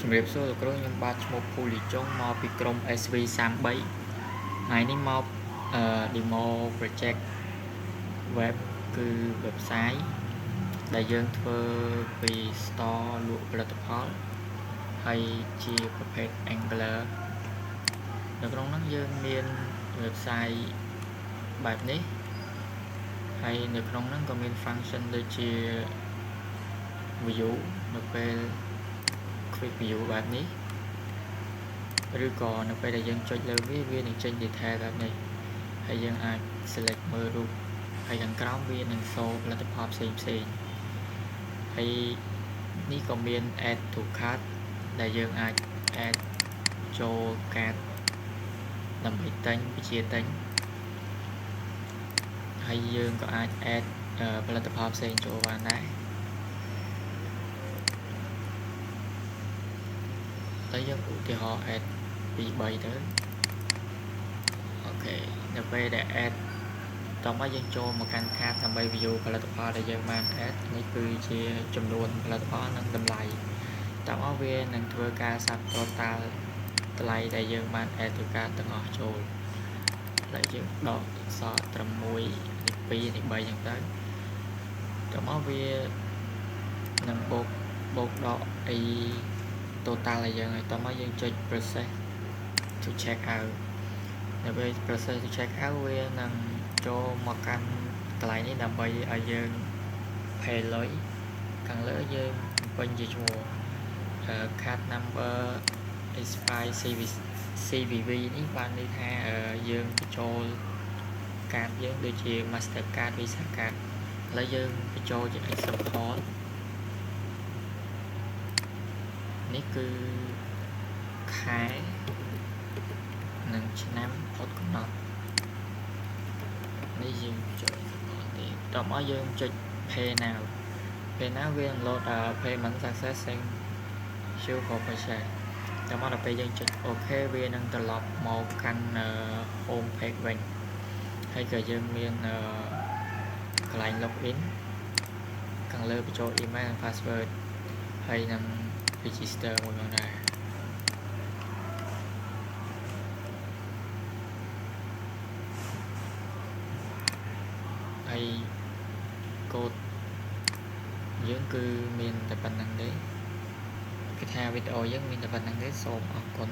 ជំរាបសួរលោកគ្រូខ្ញុំបាទឈ្មោះភូលីចុងមកពីក្រុម SV33 ថ្ងៃនេះមក demo project web គឺ website ដែលយើងធ្វើពី store លក់ផលិតផលហើយជាប្រភេទ Angular នៅក្នុងនោះយើងមាន website បែបនេះហើយនៅក្នុងនោះក៏មាន function ដូចជា view នៅពេល quick view បែបនេះឬក៏នៅពេលដែលយើងចុចលើវានឹងចេញ detail បែបនេះហើយយើងអាច select មើលរូបហើយខាងក្រោមវានឹង show ផលិតផលផ្សេងហើយនេះក៏មាន add to cart ដែលយើងអាច add ចូល cart ដើម្បីទិញវិជាទិញហើយយើងក៏អាច add ផលិតផលផ្សេងចូលបានដែរហើយយើងឧទាហរណ៍ add 2 3ទៅអូខេនៅពេលដែល add តោះមកយើងចូលមកកាន់ cart ដើម្បី view ផលិតផលដែលយើងបាន add នេះគឺជាចំនួនផលិតផលនិងតម្លៃតោះមកវានឹងធ្វើការសាប់ total តម្លៃដែលយើងបាន add ទៅ cart ទាំងអស់ចូលហើយយើងដកសល់ត្រឹម1នេះ2នេះ3ចឹងទៅតោះមកវានឹងបូកដកអី total ឲ្យយើងហើយតោះមកយើងចុច process to check out នៅពេល process to check out វានឹងចូលមកកាន់កន្លែងនេះដើម្បីឲ្យយើង pay លុយខាងលើយើងពេញជាឈ្មោះ card number expire CVV នេះបានន័យថាយើងបញ្ចូលកាតយើងដូចជា Master Card Visa Card ឥឡូវយើងបញ្ចូលជា example នេះគឺខែនិងឆ្នាំផុតកំណត់នេះយើងចុចតោះមកយើងចុច pay now វានឹង load payment success thank you for purchase តោះមកដល់ពេលយើងចុច OK វានឹងត្រឡប់មកកាន់ home page វិញហើយក៏យើងមានកន្លែង login ខាងលើបញ្ចូល email និង password ហើយនឹង register មួយផងដែរហើយកូដយើងគឺមានតែប៉ុណ្្នឹងទេគឺថាវីដេអូយើងមានតែប៉ុណ្្នឹងទេសូមអរគុណ